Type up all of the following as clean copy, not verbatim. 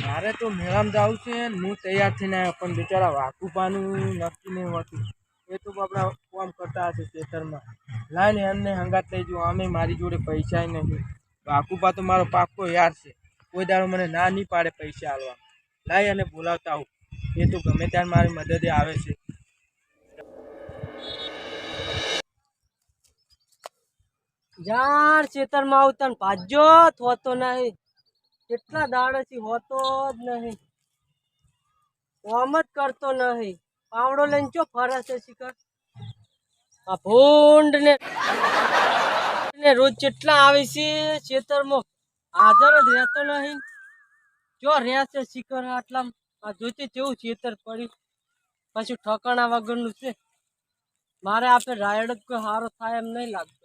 મારે તો મેળામાં જવું છે ને હું તૈયાર થઈને આવ્યો પણ બિચારા વાકુપાનું નક્કી નહીં હોતું. એ તો આપણા કામ કરતા હશે ખેતરમાં. લાઈને એમને હંગાત લઈ જવું. આમે મારી જોડે પૈસા નહીં. વાકુપા તો મારો પાક્કો યાર છે. કોઈ દાડો મને ના નહીં પાડે પૈસા આલવા. લાઈ અને બોલાવતા આવું. એ તો ગમે ત્યારે મારી મદદે આવે છે. યાર ખેતરમાં આવતા ભાજ્યો હોતો નહીં. કેટલા દાડેથી હોતો જ નહીં. કામ જ કરતો નહીં. પાવડો લઈને ચો ફરે છે શિખર. આ ભૂંડ ને રોજ કેટલા આવે છે ખેતરમાં. હાજર જ રહેતો નહીં. જો રહ્યા છે શિખર આટલા. આ જોતી કેવું ખેતર પડ્યું. પછી ઠકાણા વગરનું છે. મારે આપણે રાયડ જ કોઈ સારો થાય એમ નહીં લાગતો.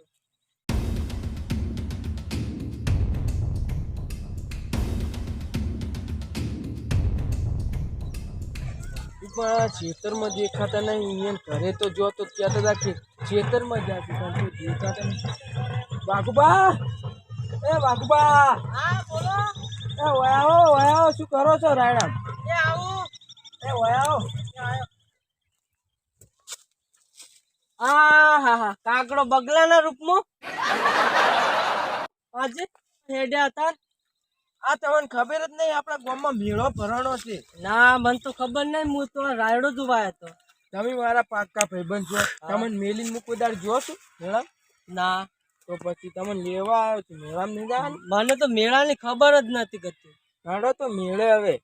ખેતરમાં દેખાતા નહીં. એમ ઘરે તો જો તો કહેતા હતા કે ખેતરમાં જ જશે પણ કોઈ દેખાતા નહીં. વાઘુબા, એ વાઘુબા, હા બોલો. એ વયાઓ શું કરો છો રાયડા? એ આવું. એ વયાઓ. હા કાગડો બગલાના રૂપમાં આજે હેડ્યા હતા. આ તમને ખબર જ નહીં આપણા ગામમાં મેળો ભરાણો છે. ના મને તો ખબર નહીં. હું તો રાયડો જોવાયો હતો. તમે મારા પાક્કા ભાઈબંધ છો. તમને મેલીને હું કોઈ દાડ જો છું મેળા? ના તો પછી તમને લેવા આવ્યો છું. મેળામાં નહીં જવાનું? મને તો મેળાની ખબર જ નથી કરતી. હાડો તો મેળે હવે.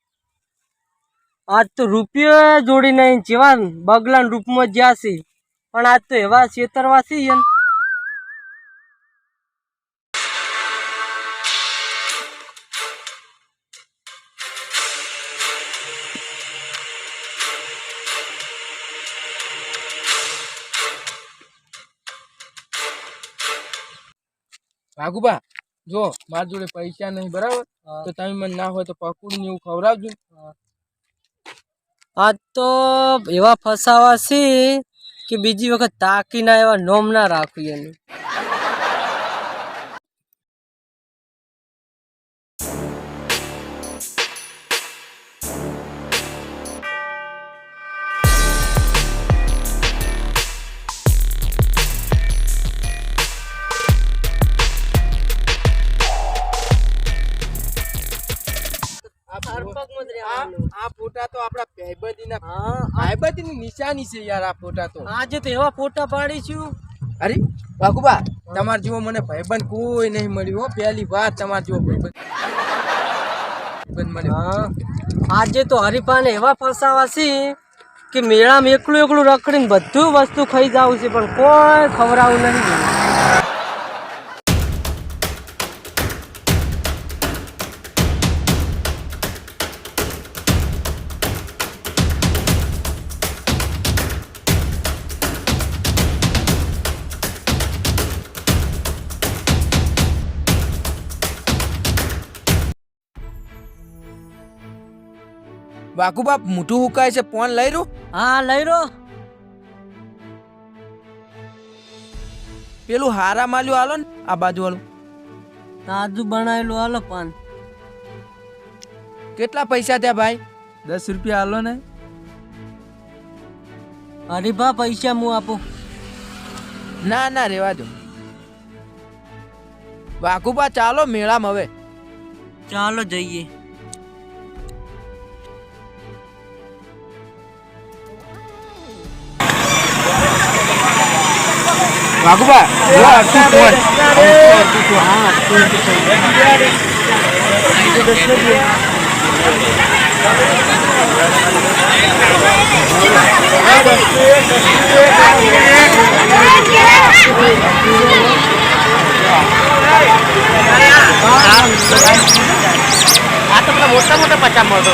આજ તો રૂપિયો જોડી નહીં. જેવા બગલાના રૂપમાં જ્યાં છે પણ આજ તો એવા છેતરવાસી છે ને. વાઘુબા જો મારી જોડે પૈસા નહીં બરાબર, તો તમે મને ના હોય તો પકોડી ને એવું ખવડાવજો. આજ તો એવા ફસાવા છે કે બીજી વખત તાકીના એવા નોમ ના રાખવું એનું. આ ફોટા તો આપડા ભાઈબંધીની નિશાની છે યાર. આ ફોટા તો આજે તો એવા ફોટા પાડીશું. અરે વાઘુબા, તમાર જેવો મને ભાઈબંધ કોઈ નહીં મળ્યો. પહેલી વાર તમાર જેવો ભાઈબંધ મળ્યો. આજે તો હરીફાને એવા ફસાવા છે કે મેળામાં એકલું રખડીને બધું વસ્તુ ખાઈ જવું છે પણ કોઈ ખવડાવું નહીં. વાઘુબા મોઢું હુકાય છે. ફોન લઈ રહ્યો? હા લઈ રો. પેલું હારા માલ્યું હાલો ને, આ બાજુ વાળું તાજુ બનાવેલું હાલો પાન. કેટલા પૈસા થયા ભાઈ? 10 રૂપિયા હાલો ને. હરીફા પૈસા હું આપું? ના રેવા દો. વાઘુબા ચાલો મેળામાં હવે. ચાલો જઈએ. વાઘુબા આ તો મોટા મોટા પચાસ મળતો.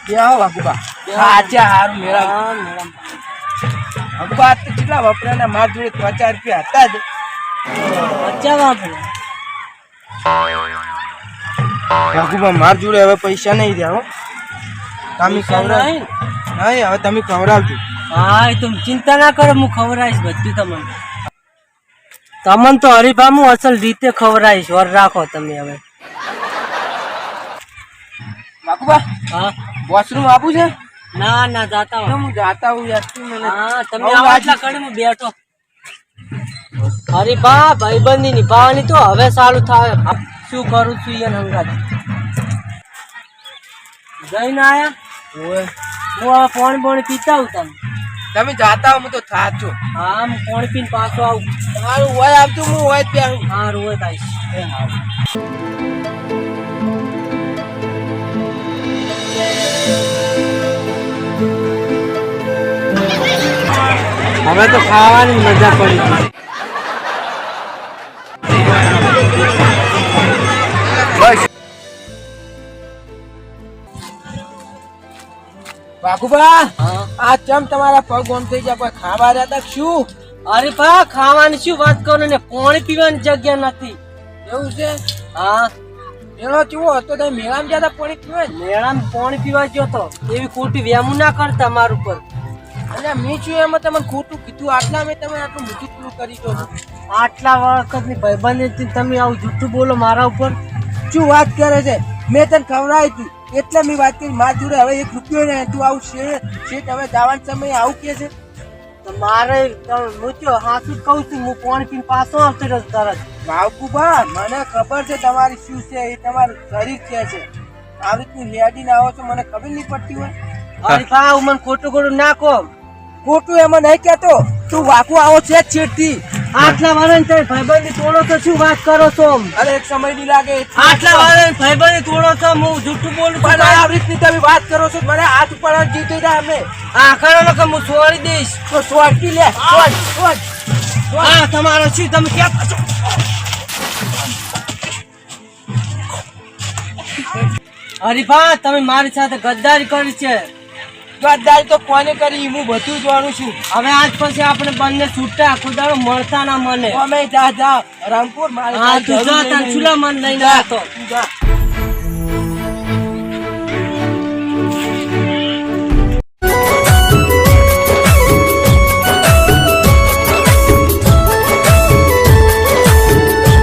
બેહો વાઘુબા. આચ્યા હારું મેળા. હા મેળામાં. વાઘુબા આજ તો કેટલા વપરાના માર જોડે 3-4 રૂપિયા હતા જ. બચ્ચા વાપરે. વાઘુબા માર જોડે હવે પૈસા નહીં રહ્યા હો. તમે ખવડાવ નહીં? નહીં હવે તમે ખવડાવજો. હા એ તો ચિંતા ના કરો, હું ખવડાવીશ બધું તમને. તમને તો હરીફા હું અસલ રીતે ખવડાવીશ. વર રાખો તમે હવે. વાઘુબા હા વોશરૂમ આપું છે? ના ના જાતા તો હું જાતા હું યાર તું મને. હા તમે બહુ આવો રાજી એટલા કડી હું બેઠો. હરીફા ભાઈબંધી નિભાવવાની તો હવે ચાલુ થાય. શું કરું છું યાર હંગાત. જઈને આયા ઓય હું હવે પાણી પીતા આવું તમે. તમે જાતા હો હું તો થાચો. હા હું પાણી પીને પાછો આવું. તમારું હોય આવતું હું હોય ત્યાં. હા રોજ આવીશ. હવે તો ખાવાની મજા પડી ગઈ. બસ વાઘુબા હા આ ચમ તમારા પગ ઓમ થઈ ગયા કોઈ ખાવા રહ્યા તા શું? અરે બા ખાવાની શું વાત કરો ને, પાણી પીવાની જગ્યા નથી. એવું છે? હા મેળો કેવો હતો? તમે મેળામાં ગયા તા પાણી પીવા? મેળામાં પાણી પીવા ગયો તો. એવી ખોટી વેમું ના કરતા મારું પર. અને મેં શું એમાં તમને ખોટું કીધું? આટલા મેં તમે આટલું મોટું પૂરું કરી દો. આટલા વખતની ભાઈબંધી તમે આવું જૂઠું બોલો મારા ઉપર. શું વાત કરે છે? મેં તને ખવડાવી હતી એટલે મેં વાત કરી. માર જોડે હવે 1 રૂપિયો ને તું આવું શેઠ હવે જવાનો સમય આવું કે છે? તો મારે હું તો હાથું જ કહું છું. હું પાણી પીને પાછો આવતો રહ્યો તરત. વાઘુબા મને ખબર છે તમારી શું છે, એ તમારું શરીર છે આવી રીતનું હેડીને આવો છો મને ખબર નહીં પડતી હોય. અરે બા હું મને ખોટું ખોટું ના કહો. ખોટું એમાં નહીં કહેતો. તું વાકુ આવો છે છેડથી. આટલા વાળા ને ભાઈબંધી તોડો તો શું વાત કરો છો? અરે એક સમય નહીં લાગે. આટલા વાળા ભાઈબંધી તોડો છો, હું જૂઠું બોલું છું? પણ આવી રીતની તમે વાત કરો છો મને હાથ ઉપર જીતી રહ્યા અમે. આ કરો ને કે હું છોડી દઈશ. તો સોટી લે સોટ. હા તમારો શું તમે ક્યાં છો? હરીફા તમે મારી સાથે ગદ્દારી કરી છે. ગદ્દારી તો કોને કરી હું બધું જાણું છું. હવે આજ પછી આપણે બંને છૂટા આખો દાડો મળતા ના મને. અમે જા રંગપુર મારે હા તું જા તને ચૂલા મન લઈને આવતો. તું જા.